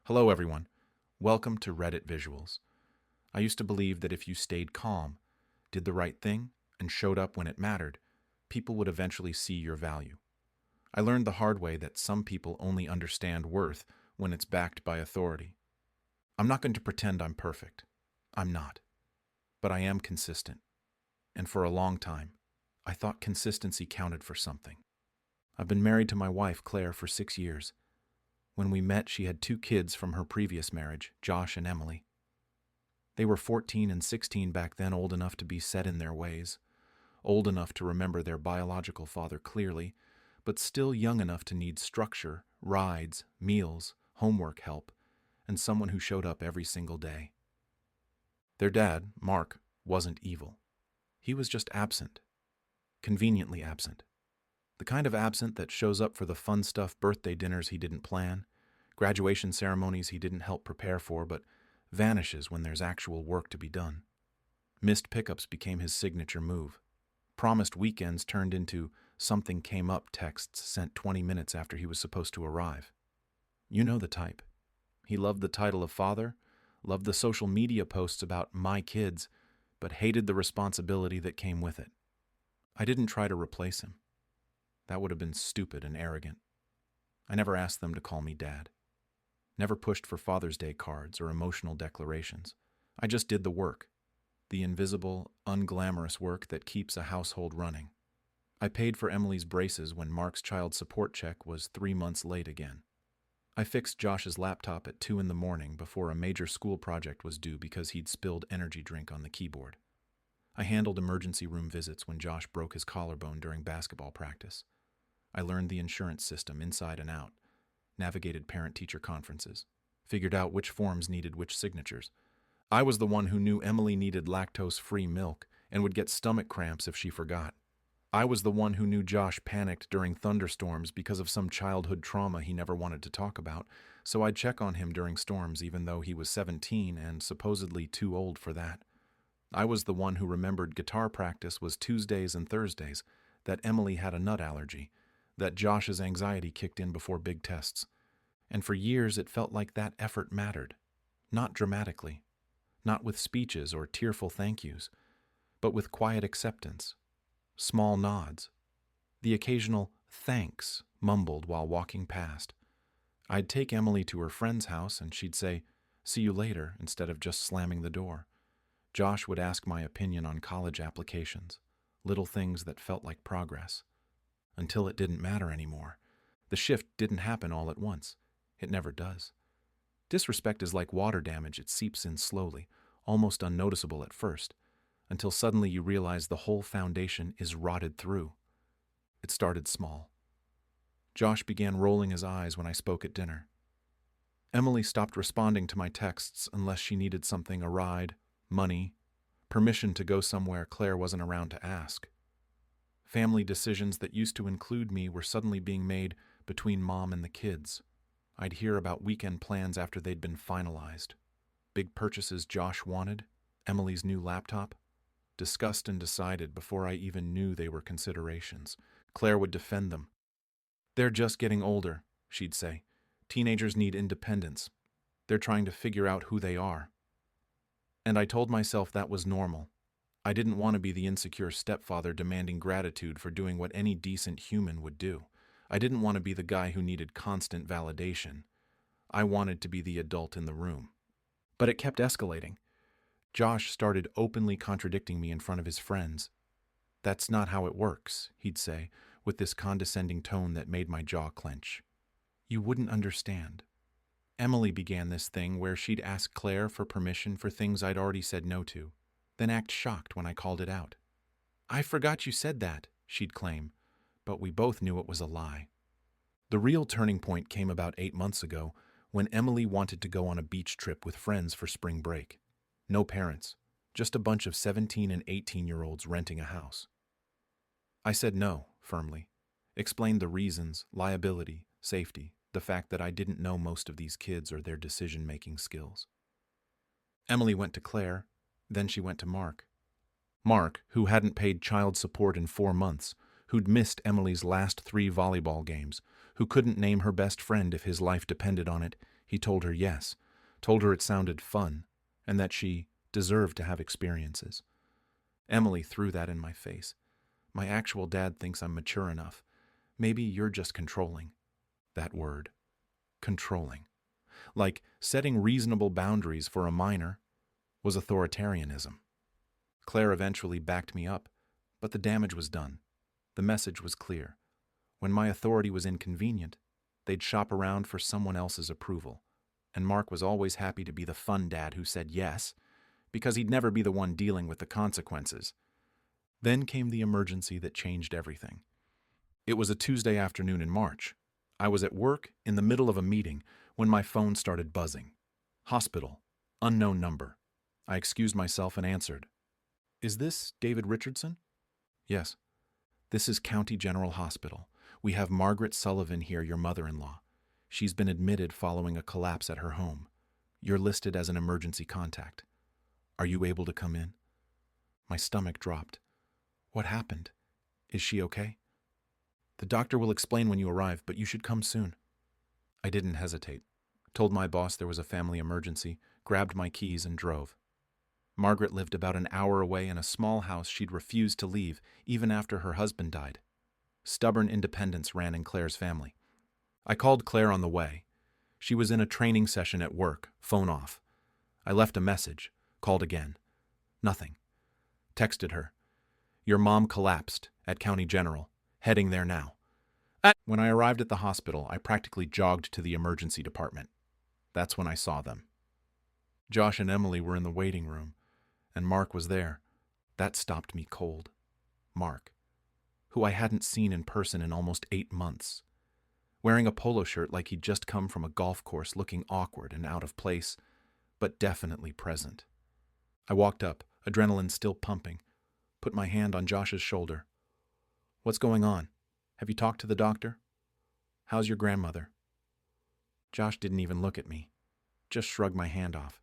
Hello, everyone. Welcome to Reddit Visuals. I used to believe that if you stayed calm, did the right thing, and showed up when it mattered, people would eventually see your value. I learned the hard way that some people only understand worth when it's backed by authority. I'm not going to pretend I'm perfect. I'm not. But I am consistent. And for a long time, I thought consistency counted for something. I've been married to my wife, Claire, for 6 years. When we met, she had 2 kids from her previous marriage, Josh and Emily. They were 14 and 16 back then, old enough to be set in their ways, old enough to remember their biological father clearly, but still young enough to need structure, rides, meals, homework help, and someone who showed up every single day. Their dad, Mark, wasn't evil. He was just absent. Conveniently absent. The kind of absent that shows up for the fun stuff, birthday dinners he didn't plan, graduation ceremonies he didn't help prepare for, but vanishes when there's actual work to be done. Missed pickups became his signature move. Promised weekends turned into something came up texts sent 20 minutes after he was supposed to arrive. You know the type. He loved the title of father, loved the social media posts about my kids, but hated the responsibility that came with it. I didn't try to replace him. That would have been stupid and arrogant. I never asked them to call me Dad. Never pushed for Father's Day cards or emotional declarations. I just did the work. The invisible, unglamorous work that keeps a household running. I paid for Emily's braces when Mark's child support check was 3 months late again. I fixed Josh's laptop at 2 in the morning before a major school project was due because he'd spilled energy drink on the keyboard. I handled emergency room visits when Josh broke his collarbone during basketball practice. I learned the insurance system inside and out, navigated parent-teacher conferences, figured out which forms needed which signatures. I was the one who knew Emily needed lactose-free milk and would get stomach cramps if she forgot. I was the one who knew Josh panicked during thunderstorms because of some childhood trauma he never wanted to talk about, so I'd check on him during storms even though he was 17 and supposedly too old for that. I was the one who remembered guitar practice was Tuesdays and Thursdays, that Emily had a nut allergy, that Josh's anxiety kicked in before big tests. And for years it felt like that effort mattered. Not dramatically, not with speeches or tearful thank yous, but with quiet acceptance, small nods, the occasional thanks mumbled while walking past. I'd take Emily to her friend's house and she'd say, "See you later," instead of just slamming the door. Josh would ask my opinion on college applications, little things that felt like progress. Until it didn't matter anymore. The shift didn't happen all at once. It never does. Disrespect is like water damage. It seeps in slowly, almost unnoticeable at first, until suddenly you realize the whole foundation is rotted through. It started small. Josh began rolling his eyes when I spoke at dinner. Emily stopped responding to my texts unless she needed something, a ride, money, permission to go somewhere Claire wasn't around to ask. Family decisions that used to include me were suddenly being made between mom and the kids. I'd hear about weekend plans after they'd been finalized. Big purchases Josh wanted, Emily's new laptop, discussed and decided before I even knew they were considerations. Claire would defend them. "They're just getting older," she'd say. "Teenagers need independence. They're trying to figure out who they are." And I told myself that was normal. I didn't want to be the insecure stepfather demanding gratitude for doing what any decent human would do. I didn't want to be the guy who needed constant validation. I wanted to be the adult in the room. But it kept escalating. Josh started openly contradicting me in front of his friends. "That's not how it works," he'd say, with this condescending tone that made my jaw clench. "You wouldn't understand." Emily began this thing where she'd ask Claire for permission for things I'd already said no to, then act shocked when I called it out. "I forgot you said that," she'd claim, but we both knew it was a lie. The real turning point came about 8 months ago when Emily wanted to go on a beach trip with friends for spring break. No parents, just a bunch of 17 and 18-year-olds renting a house. I said no, firmly, explained the reasons, liability, safety, the fact that I didn't know most of these kids or their decision-making skills. Emily went to Claire, then she went to Mark. Mark, who hadn't paid child support in 4 months, who'd missed Emily's last 3 volleyball games, who couldn't name her best friend if his life depended on it, He told her yes, told her it sounded fun, and that she deserved to have experiences. Emily threw that in my face. My actual dad thinks I'm mature enough. Maybe you're just controlling. That word. Controlling. Like setting reasonable boundaries for a minor was authoritarianism. Claire eventually backed me up, but the damage was done. The message was clear. When my authority was inconvenient, they'd shop around for someone else's approval. And Mark was always happy to be the fun dad who said yes, because he'd never be the one dealing with the consequences. Then came the emergency that changed everything. It was a Tuesday afternoon in March. I was at work in the middle of a meeting when my phone started buzzing. Hospital. Unknown number. I excused myself and answered. Is this David Richardson? Yes. This is County General Hospital. We have Margaret Sullivan here, your mother-in-law. She's been admitted following a collapse at her home. You're listed as an emergency contact. Are you able to come in? My stomach dropped. What happened? Is she okay? The doctor will explain when you arrive, but you should come soon. I didn't hesitate. Told my boss there was a family emergency, grabbed my keys and drove. Margaret lived about an hour away in a small house she'd refused to leave, even after her husband died. Stubborn independence ran in Claire's family. I called Claire on the way. She was in a training session at work, phone off. I left a message, called again. Nothing. Texted her. Your mom collapsed at County General, heading there now. When I arrived at the hospital, I practically jogged to the emergency department. That's when I saw them. Josh and Emily were in the waiting room, and Mark was there. That stopped me cold. Mark, who I hadn't seen in person in almost 8 months. Wearing a polo shirt like he'd just come from a golf course, looking awkward and out of place, but definitely present. I walked up, adrenaline still pumping, put my hand on Josh's shoulder. What's going on? Have you talked to the doctor? How's your grandmother? Josh didn't even look at me, just shrugged my hand off.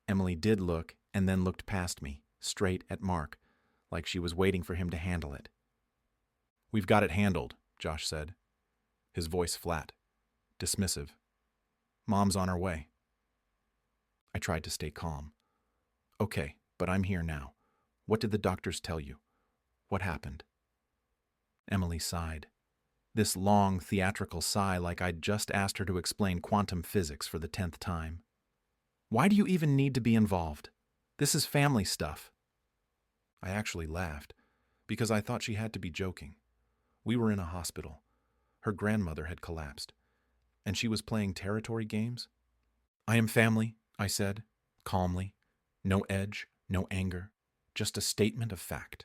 Emily did look and then looked past me, straight at Mark, like she was waiting for him to handle it. We've got it handled, Josh said, his voice flat, dismissive. Mom's on her way. I tried to stay calm. Okay, but I'm here now. What did the doctors tell you? What happened? Emily sighed. This long, theatrical sigh like I'd just asked her to explain quantum physics for the 10th time. Why do you even need to be involved? This is family stuff. I actually laughed, because I thought she had to be joking. We were in a hospital. Her grandmother had collapsed, and she was playing territory games. I am family, I said, calmly. No edge, no anger, just a statement of fact.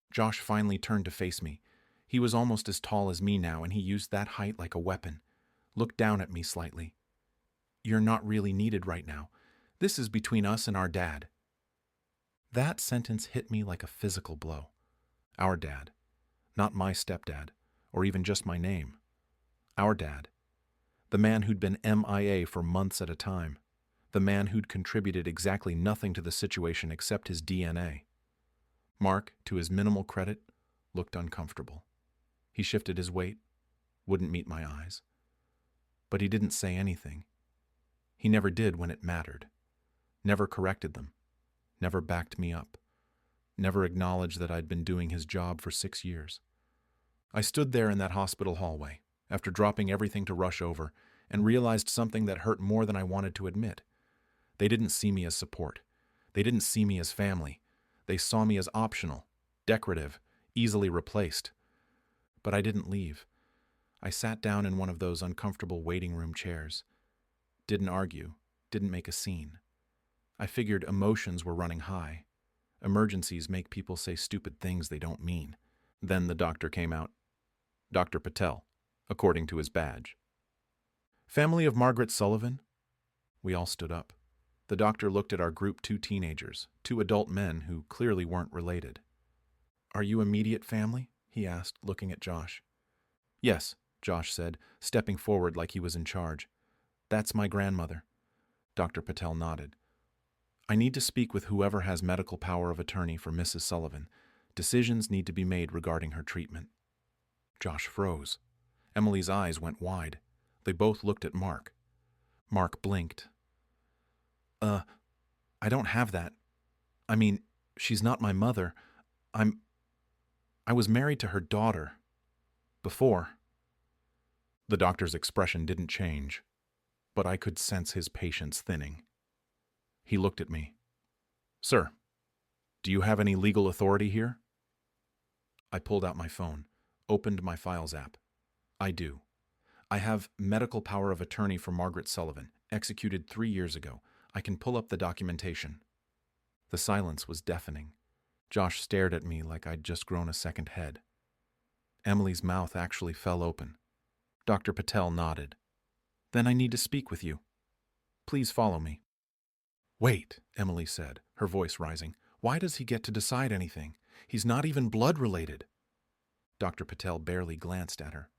Josh finally turned to face me. He was almost as tall as me now, and he used that height like a weapon. Looked down at me slightly. You're not really needed right now. This is between us and our dad. That sentence hit me like a physical blow. Our dad. Not my stepdad, or even just my name. Our dad. The man who'd been MIA for months at a time. The man who'd contributed exactly nothing to the situation except his DNA. Mark, to his minimal credit, looked uncomfortable. He shifted his weight, wouldn't meet my eyes. But he didn't say anything. He never did when it mattered. Never corrected them. Never backed me up. Never acknowledged that I'd been doing his job for 6 years. I stood there in that hospital hallway, after dropping everything to rush over, and realized something that hurt more than I wanted to admit. They didn't see me as support. They didn't see me as family. They saw me as optional, decorative, easily replaced. But I didn't leave. I sat down in one of those uncomfortable waiting room chairs. Didn't argue, didn't make a scene. I figured emotions were running high. Emergencies make people say stupid things they don't mean. Then the doctor came out. Dr. Patel, according to his badge. Family of Margaret Sullivan? We all stood up. The doctor looked at our group, 2 teenagers, 2 adult men who clearly weren't related. Are you immediate family? He asked, looking at Josh. Yes, Josh said, stepping forward like he was in charge. That's my grandmother. Dr. Patel nodded. I need to speak with whoever has medical power of attorney for Mrs. Sullivan. Decisions need to be made regarding her treatment. Josh froze. Emily's eyes went wide. They both looked at Mark. Mark blinked. I don't have that. I mean, she's not my mother. I was married to her daughter. Before. The doctor's expression didn't change, but I could sense his patience thinning. He looked at me. Sir, do you have any legal authority here? I pulled out my phone, opened my Files app. I do. I have medical power of attorney for Margaret Sullivan, executed 3 years ago. I can pull up the documentation. The silence was deafening. Josh stared at me like I'd just grown a second head. Emily's mouth actually fell open. Dr. Patel nodded. Then I need to speak with you. Please follow me. Wait, Emily said, her voice rising. Why does he get to decide anything? He's not even blood-related. Dr. Patel barely glanced at her.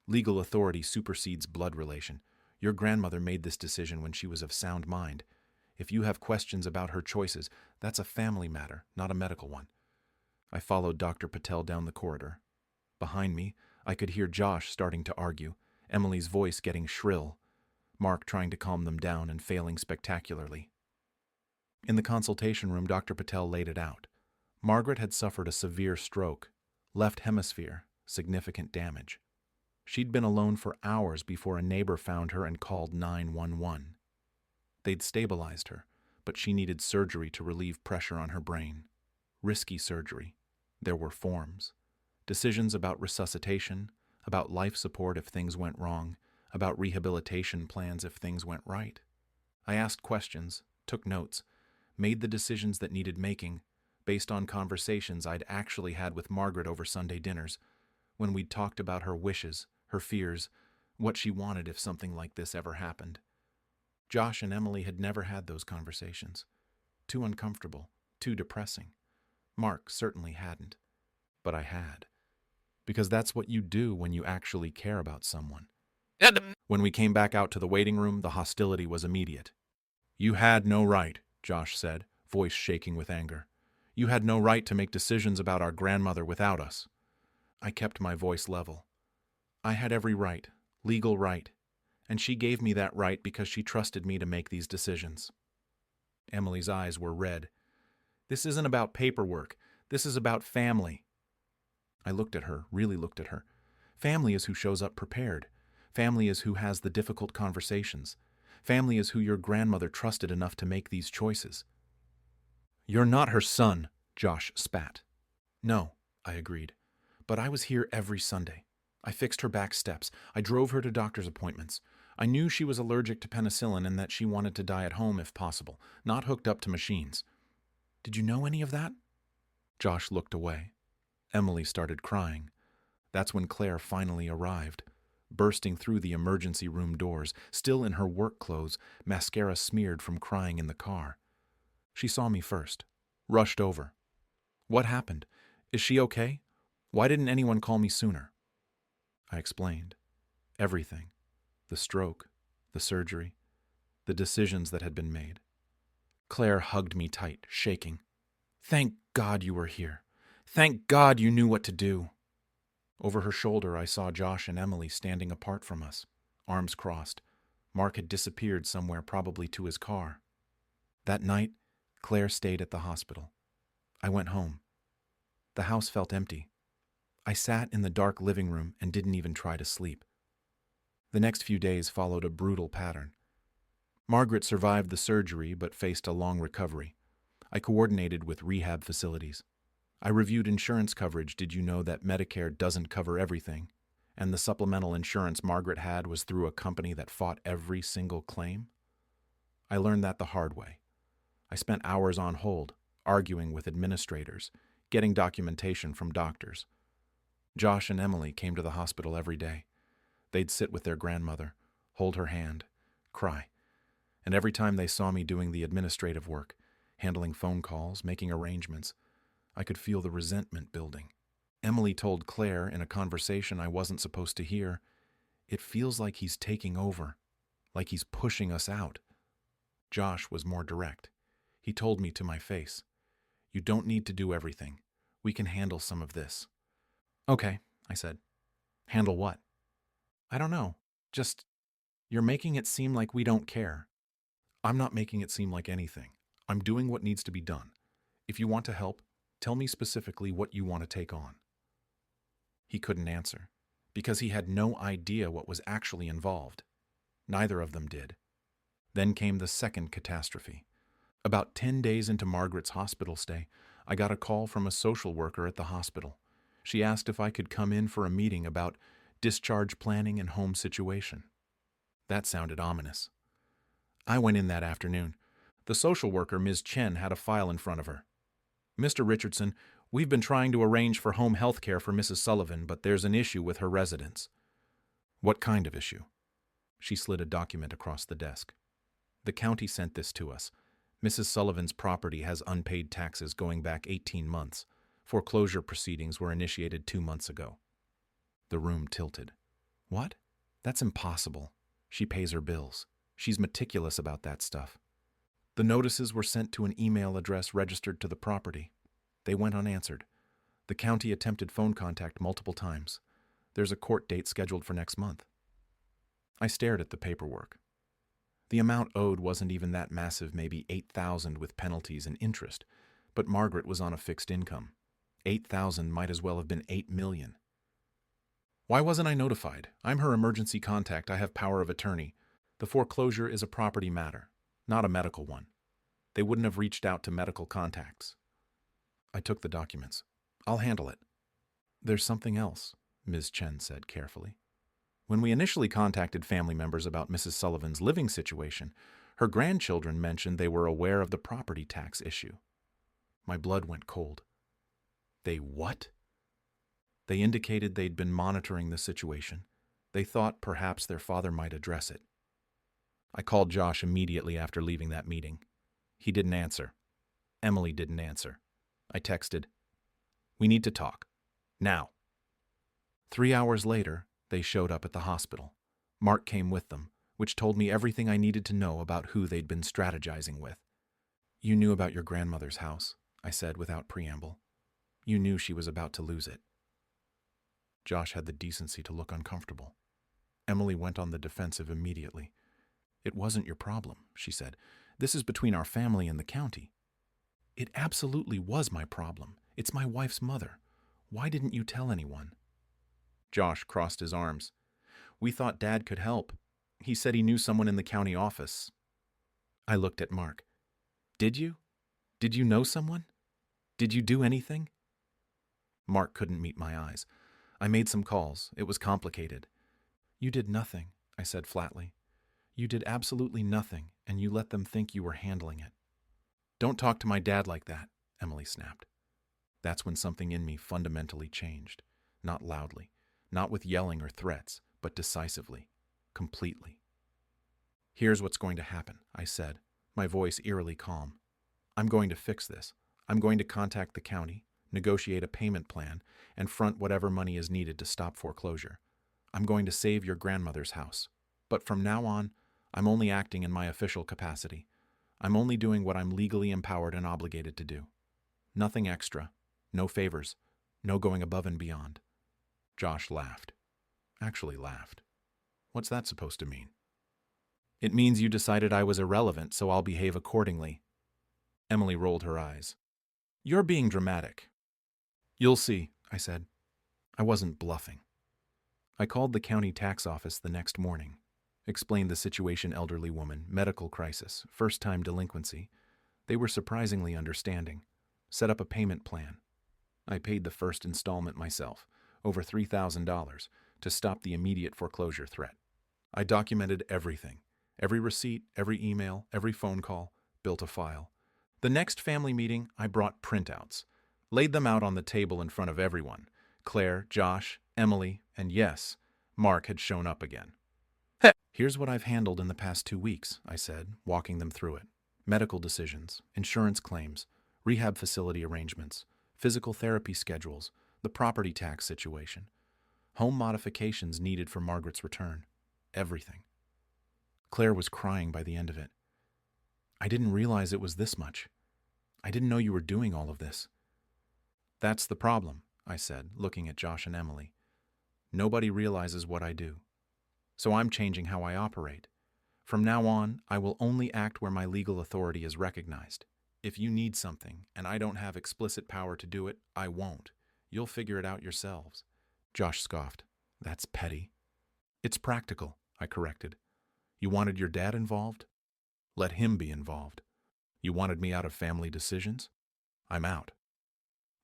Legal authority supersedes blood relation. Your grandmother made this decision when she was of sound mind. If you have questions about her choices, that's a family matter, not a medical one. I followed Dr. Patel down the corridor. Behind me, I could hear Josh starting to argue, Emily's voice getting shrill, Mark trying to calm them down and failing spectacularly. In the consultation room, Dr. Patel laid it out. Margaret had suffered a severe stroke, left hemisphere, significant damage. She'd been alone for hours before a neighbor found her and called 911. They'd stabilized her, but she needed surgery to relieve pressure on her brain. Risky surgery. There were forms. Decisions about resuscitation, about life support if things went wrong, about rehabilitation plans if things went right. I asked questions, took notes, made the decisions that needed making, based on conversations I'd actually had with Margaret over Sunday dinners, when we'd talked about her wishes, her fears, what she wanted if something like this ever happened. Josh and Emily had never had those conversations. Too uncomfortable, too depressing. Mark certainly hadn't. But I had. Because that's what you do when you actually care about someone. When we came back out to the waiting room, the hostility was immediate. You had no right, Josh said, voice shaking with anger. You had no right to make decisions about our grandmother without us. I kept my voice level. I had every right, legal right, and she gave me that right because she trusted me to make these decisions. Emily's eyes were red. This isn't about paperwork. This is about family. I looked at her, really looked at her. Family is who shows up prepared. Family is who has the difficult conversations. Family is who your grandmother trusted enough to make these choices. You're not her son, Josh spat. No, I agreed. But I was here every Sunday. I fixed her back steps. I drove her to doctor's appointments. I knew she was allergic to penicillin and that she wanted to die at home if possible, not hooked up to machines. Did you know any of that? Josh looked away. Emily started crying. That's when Claire finally arrived, bursting through the emergency room doors, still in her work clothes, mascara smeared from crying in the car. She saw me first, rushed over. What happened? Is she okay? Why didn't anyone call me sooner? I explained. Everything. The stroke, the surgery, the decisions that had been made. Claire hugged me tight, shaking. Thank God you were here. Thank God you knew what to do. Over her shoulder, I saw Josh and Emily standing apart from us, arms crossed. Mark had disappeared somewhere, probably to his car. That night, Claire stayed at the hospital. I went home. The house felt empty. I sat in the dark living room and didn't even try to sleep. The next few days followed a brutal pattern. Margaret survived the surgery but faced a long recovery. I coordinated with rehab facilities. I reviewed insurance coverage. Did you know that Medicare doesn't cover everything? And the supplemental insurance Margaret had was through a company that fought every single claim? I learned that the hard way. I spent hours on hold, arguing with administrators, getting documentation from doctors. Josh and Emily came to the hospital every day. They'd sit with their grandmother, hold her hand, cry. And every time they saw me doing the administrative work, handling phone calls, making arrangements, I could feel the resentment building. Emily told Claire in a conversation I wasn't supposed to hear, "It feels like he's taking over, like he's pushing us out." Josh was more direct. He told me to my face, "You don't need to do everything. We can handle some of this." "Okay," I said. "Handle what?" "I don't know. Just You're making it seem like we don't care. I'm not making it seem like anything. I'm doing what needs to be done. If you want to help, tell me specifically what you want to take on. He couldn't answer, because he had no idea what was actually involved. Neither of them did. Then came the second catastrophe. About 10 days into Margaret's hospital stay, I got a call from a social worker at the hospital. She asked if I could come in for a meeting about discharge planning and home situation. That sounded ominous. I went in that afternoon. The social worker, Ms. Chen, had a file in front of her. "Mr. Richardson, we've been trying to arrange for home health care for Mrs. Sullivan, but there's an issue with her residence." "What kind of issue?" She slid a document across the desk. "The county sent this to us. Mrs. Sullivan's property has unpaid taxes going back 18 months. Foreclosure proceedings were initiated 2 months ago." The room tilted. "What? That's impossible. She pays her bills. She's meticulous about that stuff." The notices were sent to an email address registered to the property. They went unanswered. The county attempted phone contact multiple times. There's a court date scheduled for next month. I stared at the paperwork. The amount owed wasn't even that massive, maybe $8,000 with penalties and interest, but Margaret was on a fixed income. $8,000 might as well have been $8 million. "Why wasn't I notified? I'm her emergency contact. I have power of attorney. The foreclosure is a property matter, not a medical one. They wouldn't have reached out to medical contacts." I took the documents. "I'll handle it." "There's something else," Ms. Chen said carefully. "When we initially contacted family members about Mrs. Sullivan's living situation, her grandchildren mentioned they were aware of the property tax issue." My blood went cold. "They what?" "They indicated they'd been monitoring the situation. They thought perhaps their father might address it." I called Josh immediately after leaving that meeting. He didn't answer. Emily didn't answer. I texted, "We need to talk. Now." 3 hours later, they showed up at the hospital. Mark came with them, which told me everything I needed to know about who they'd been strategizing with. "You knew about your grandmother's house," I said without preamble. "You knew she was about to lose it." Josh had the decency to look uncomfortable. Emily went on the defensive immediately. "It wasn't your problem," she said. "This is between our family and the county." "It absolutely was my problem. It's my wife's mother. Why didn't you tell anyone?" Josh crossed his arms. "We thought Dad could help. He said he knew someone in the county office." I looked at Mark. "Did you? Did you know someone? Did you do anything?" Mark couldn't meet my eyes. "I made some calls. It was complicated." "You did nothing," I said flatly. "You did absolutely nothing, and you let them think you were handling it." "Don't talk to my dad like that," Emily snapped. That's when something in me fundamentally changed. Not loudly, not with yelling or threats, but decisively, completely. "Here's what's going to happen," I said, my voice eerily calm. "I'm going to fix this. I'm going to contact the county, negotiate a payment plan, and front whatever money is needed to stop foreclosure. I'm going to save your grandmother's house. But from now on, I'm only acting in my official capacity. I'm only doing what I'm legally empowered and obligated to do. Nothing extra, no favors, no going above and beyond." Josh laughed. Actually laughed. "What's that supposed to mean?" "It means you decided I was irrelevant, so I'll behave accordingly." Emily rolled her eyes. "You're being dramatic." "You'll see," I said. I wasn't bluffing. I called the county tax office the next morning. Explained the situation: elderly woman, medical crisis, first-time delinquency. They were surprisingly understanding. Set up a payment plan. I paid the first installment myself, over $3,000, to stop the immediate foreclosure threat. I documented everything. Every receipt, every email, every phone call, built a file. The next family meeting, I brought printouts. Laid them out on the table in front of everyone. Claire, Josh, Emily, and yes, Mark had shown up again. "Here's what I've handled in the past 2 weeks," I said, walking them through it. Medical decisions, insurance claims, rehab facility arrangements, physical therapy schedules, the property tax situation, home modifications needed for Margaret's return. Everything. Claire was crying by the end of it. "I didn't realize it was this much. I didn't know you were doing all of this." "That's the problem," I said, looking at Josh and Emily. "Nobody realizes what I do." So I'm changing how I operate. From now on, I will only act where my legal authority is recognized. If you need something and I don't have explicit power to do it, I won't. You'll figure it out yourselves. Josh scoffed. That's petty. It's practical, I corrected. You wanted your dad involved? Let him be involved. You wanted me out of family decisions? I'm out.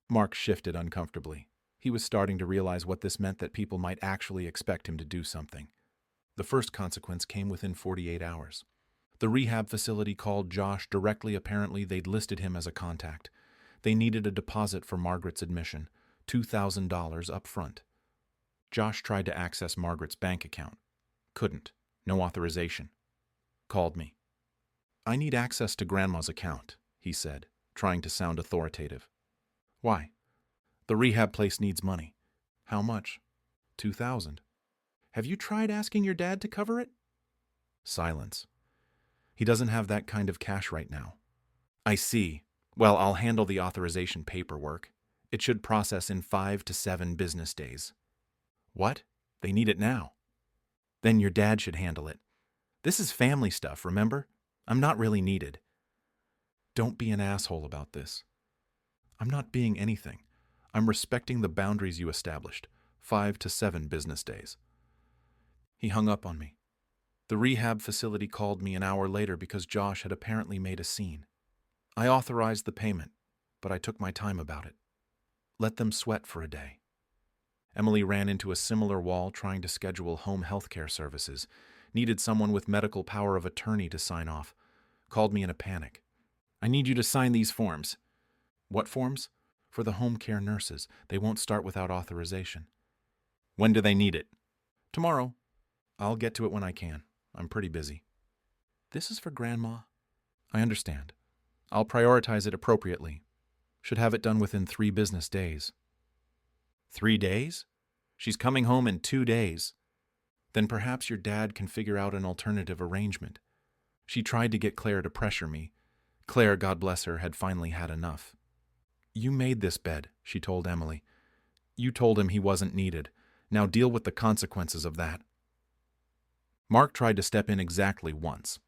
Mark shifted uncomfortably. He was starting to realize what this meant, that people might actually expect him to do something. The first consequence came within 48 hours. The rehab facility called Josh directly. Apparently, they'd listed him as a contact. They needed a deposit for Margaret's admission, $2,000 up front. Josh tried to access Margaret's bank account. Couldn't. No authorization. Called me. I need access to Grandma's account, he said, trying to sound authoritative. Why? The rehab place needs money. How much? $2,000. Have you tried asking your dad to cover it? Silence. He doesn't have that kind of cash right now. I see. Well, I'll handle the authorization paperwork. It should process in 5 to 7 business days. What? They need it now. Then your dad should handle it. This is family stuff, remember? I'm not really needed. Don't be an asshole about this. I'm not being anything. I'm respecting the boundaries you established. 5 to 7 business days. He hung up on me. The rehab facility called me an hour later because Josh had apparently made a scene. I authorized the payment, but I took my time about it. Let them sweat for a day. Emily ran into a similar wall trying to schedule home health care services, needed someone with medical power of attorney to sign off, called me in a panic. I need you to sign these forms. What forms? For the home care nurses. They won't start without authorization. When do they need it? Tomorrow. I'll get to it when I can. I'm pretty busy. This is for Grandma. I understand. I'll prioritize it appropriately. Should have it done within 3 business days. 3 days? She's coming home in 2 days. Then perhaps your dad can figure out an alternative arrangement. She tried to get Claire to pressure me. Claire, God bless her, had finally had enough. You made this bed, she told Emily. You told him he wasn't needed. Now deal with the consequences of that. Mark tried to step in exactly once.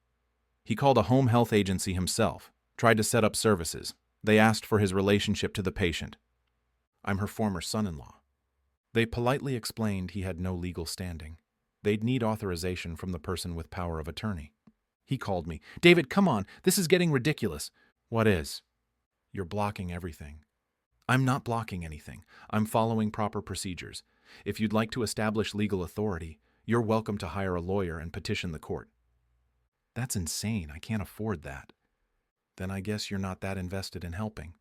He called a home health agency himself, tried to set up services. They asked for his relationship to the patient. I'm her former son-in-law. They politely explained he had no legal standing. They'd need authorization from the person with power of attorney. He called me. David, come on, this is getting ridiculous. What is? You're blocking everything. I'm not blocking anything. I'm following proper procedures. If you'd like to establish legal authority, you're welcome to hire a lawyer and petition the court. That's insane. I can't afford that. Then I guess you're not that invested in helping.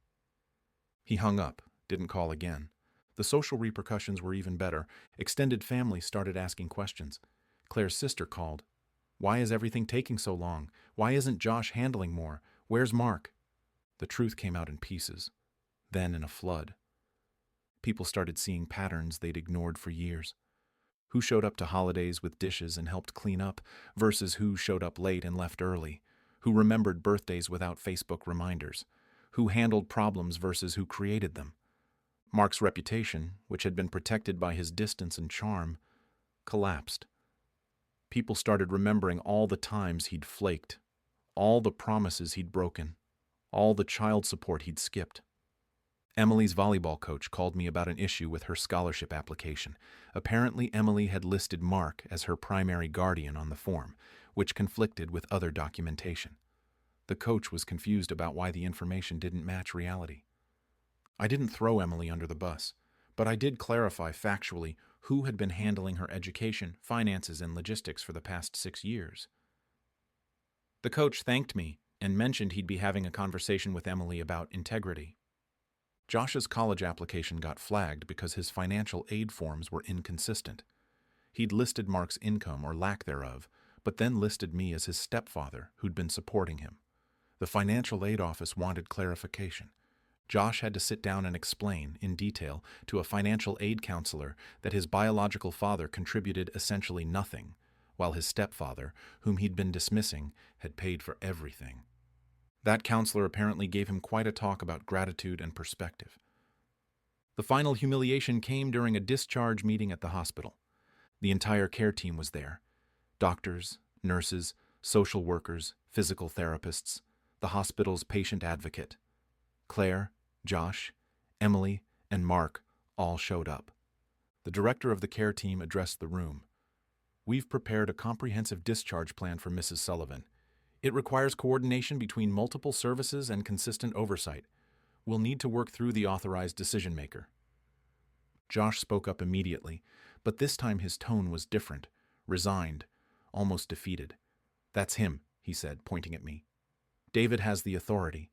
He hung up, didn't call again. The social repercussions were even better. Extended family started asking questions. Claire's sister called. Why is everything taking so long? Why isn't Josh handling more? Where's Mark? The truth came out in pieces, then in a flood. People started seeing patterns they'd ignored for years. Who showed up to holidays with dishes and helped clean up versus who showed up late and left early, who remembered birthdays without Facebook reminders, who handled problems versus who created them. Mark's reputation, which had been protected by his distance and charm, collapsed. People started remembering all the times he'd flaked, all the promises he'd broken, all the child support he'd skipped. Emily's volleyball coach called me about an issue with her scholarship application. Apparently, Emily had listed Mark as her primary guardian on the form, which conflicted with other documentation. The coach was confused about why the information didn't match reality. I didn't throw Emily under the bus, but I did clarify factually who had been handling her education, finances, and logistics for the past 6 years. The coach thanked me and mentioned he'd be having a conversation with Emily about integrity. Josh's college application got flagged because his financial aid forms were inconsistent. He'd listed Mark's income or lack thereof, but then listed me as his stepfather who'd been supporting him. The financial aid office wanted clarification. Josh had to sit down and explain, in detail, to a financial aid counselor that his biological father contributed essentially nothing, while his stepfather, whom he'd been dismissing, had paid for everything. That counselor apparently gave him quite a talk about gratitude and perspective. The final humiliation came during a discharge meeting at the hospital. The entire care team was there. Doctors, nurses, social workers, physical therapists, the hospital's patient advocate. Claire, Josh, Emily, and Mark all showed up. The director of the care team addressed the room. We've prepared a comprehensive discharge plan for Mrs. Sullivan. It requires coordination between multiple services and consistent oversight. We'll need to work through the authorized decision maker. Josh spoke up immediately, but this time his tone was different, resigned, almost defeated. That's him, he said, pointing at me. David has the authority.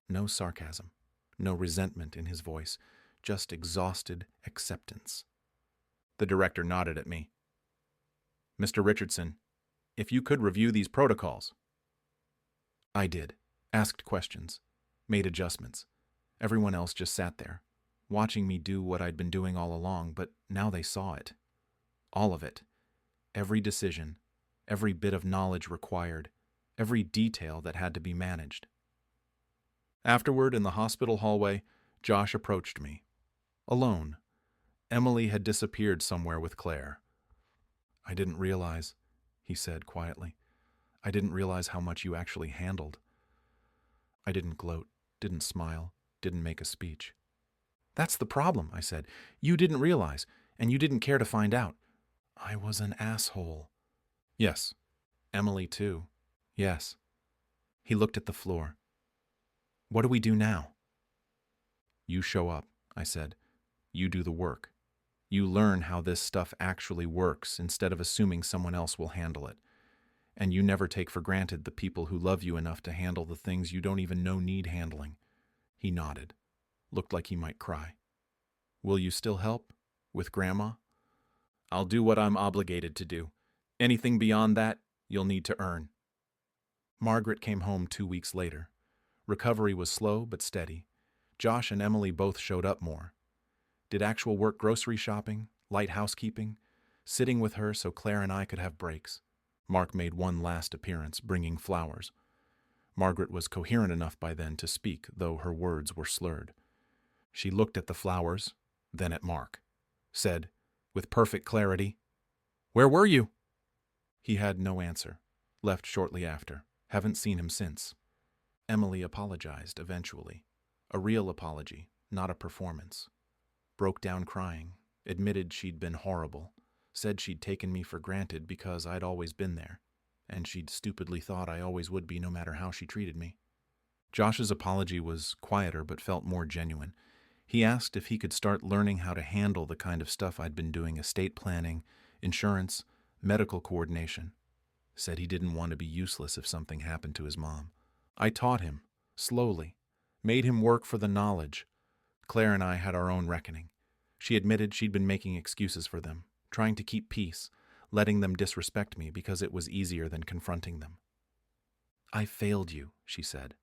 No sarcasm, no resentment in his voice, just exhausted acceptance. The director nodded at me. Mr. Richardson, if you could review these protocols. I did, asked questions, made adjustments. Everyone else just sat there, watching me do what I'd been doing all along, but now they saw it. All of it. Every decision, every bit of knowledge required, every detail that had to be managed. Afterward, in the hospital hallway, Josh approached me. Alone. Emily had disappeared somewhere with Claire. I didn't realize, he said quietly. I didn't realize how much you actually handled. I didn't gloat, didn't smile, didn't make a speech. That's the problem, I said. You didn't realize, and you didn't care to find out. I was an asshole. Yes. Emily, too. Yes. He looked at the floor. What do we do now? You show up, I said. You do the work. You learn how this stuff actually works instead of assuming someone else will handle it. And you never take for granted the people who love you enough to handle the things you don't even know need handling. He nodded. Looked like he might cry. Will you still help? With Grandma? I'll do what I'm obligated to do. Anything beyond that, you'll need to earn. Margaret came home 2 weeks later. Recovery was slow but steady. Josh and Emily both showed up more. Did actual work grocery shopping, light housekeeping, sitting with her so Claire and I could have breaks. Mark made one last appearance, bringing flowers. Margaret was coherent enough by then to speak, though her words were slurred. She looked at the flowers, then at Mark, said, with perfect clarity, "Where were you?" He had no answer, left shortly after. Haven't seen him since. Emily apologized eventually. A real apology, not a performance. Broke down crying, admitted she'd been horrible, said she'd taken me for granted because I'd always been there, and she'd stupidly thought I always would be no matter how she treated me. Josh's apology was quieter but felt more genuine. He asked if he could start learning how to handle the kind of stuff I'd been doing: estate planning, insurance, medical coordination. Said he didn't want to be useless if something happened to his mom. I taught him, slowly, made him work for the knowledge. Claire and I had our own reckoning. She admitted she'd been making excuses for them, trying to keep peace, letting them disrespect me because it was easier than confronting them. I failed you, she said.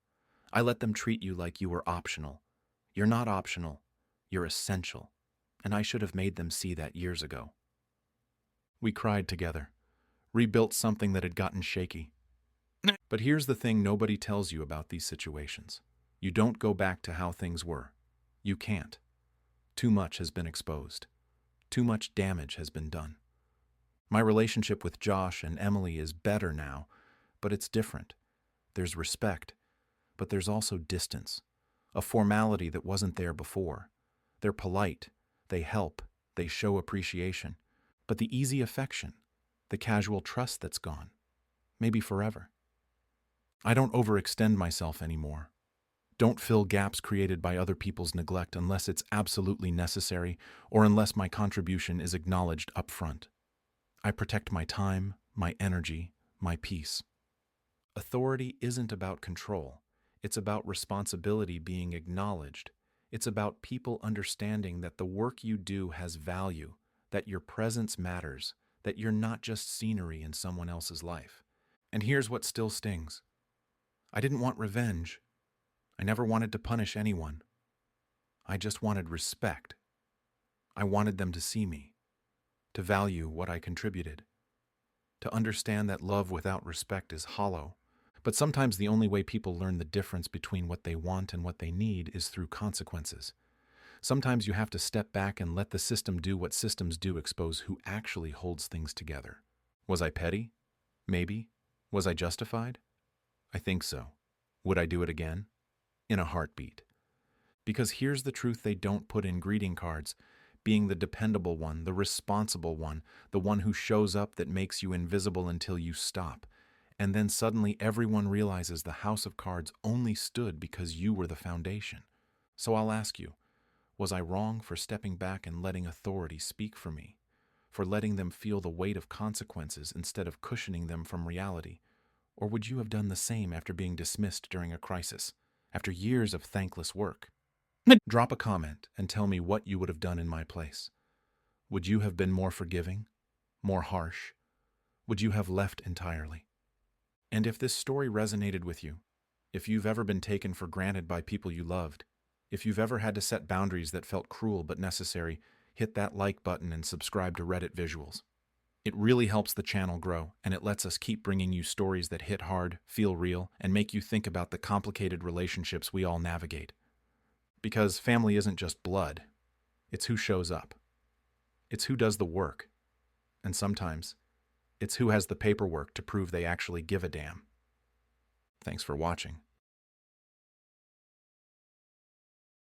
I let them treat you like you were optional. You're not optional. You're essential. And I should have made them see that years ago. We cried together, rebuilt something that had gotten shaky. But here's the thing nobody tells you about these situations. You don't go back to how things were. You can't. Too much has been exposed. Too much damage has been done. My relationship with Josh and Emily is better now, but it's different. There's respect, but there's also distance, a formality that wasn't there before. They're polite, they help, they show appreciation, but the easy affection, the casual trust that's gone, maybe forever. I don't overextend myself anymore. Don't fill gaps created by other people's neglect unless it's absolutely necessary or unless my contribution is acknowledged up front. I protect my time, my energy, my peace. Authority isn't about control. It's about responsibility being acknowledged. It's about people understanding that the work you do has value, that your presence matters, that you're not just scenery in someone else's life. And here's what still stings. I didn't want revenge. I never wanted to punish anyone. I just wanted respect. I wanted them to see me, to value what I contributed, to understand that love without respect is hollow. But sometimes the only way people learn the difference between what they want and what they need is through consequences. Sometimes you have to step back and let the system do what systems do, expose who actually holds things together. Was I petty? Maybe. Was I justified? I think so. Would I do it again? In a heartbeat. Because here's the truth they don't put in greeting cards: being the dependable one, the responsible one, the one who shows up that makes you invisible until you stop. And then suddenly everyone realizes the house of cards only stood because you were the foundation. So I'll ask you, was I wrong for stepping back and letting authority speak for me? For letting them feel the weight of consequences instead of cushioning them from reality? Or would you have done the same after being dismissed during a crisis, after years of thankless work? Drop a comment and tell me what you would have done in my place. Would you have been more forgiving? More harsh? Would you have left entirely? And if this story resonated with you, if you've ever been taken for granted by people you loved, if you've ever had to set boundaries that felt cruel but necessary, hit that like button and subscribe to Reddit Visuals. It really helps the channel grow, and it lets us keep bringing you stories that hit hard, feel real, and make you think about the complicated relationships we all navigate. Because family isn't just blood, it's who shows up. It's who does the work. And sometimes, it's who has the paperwork to prove they actually give a damn. Thanks for watching.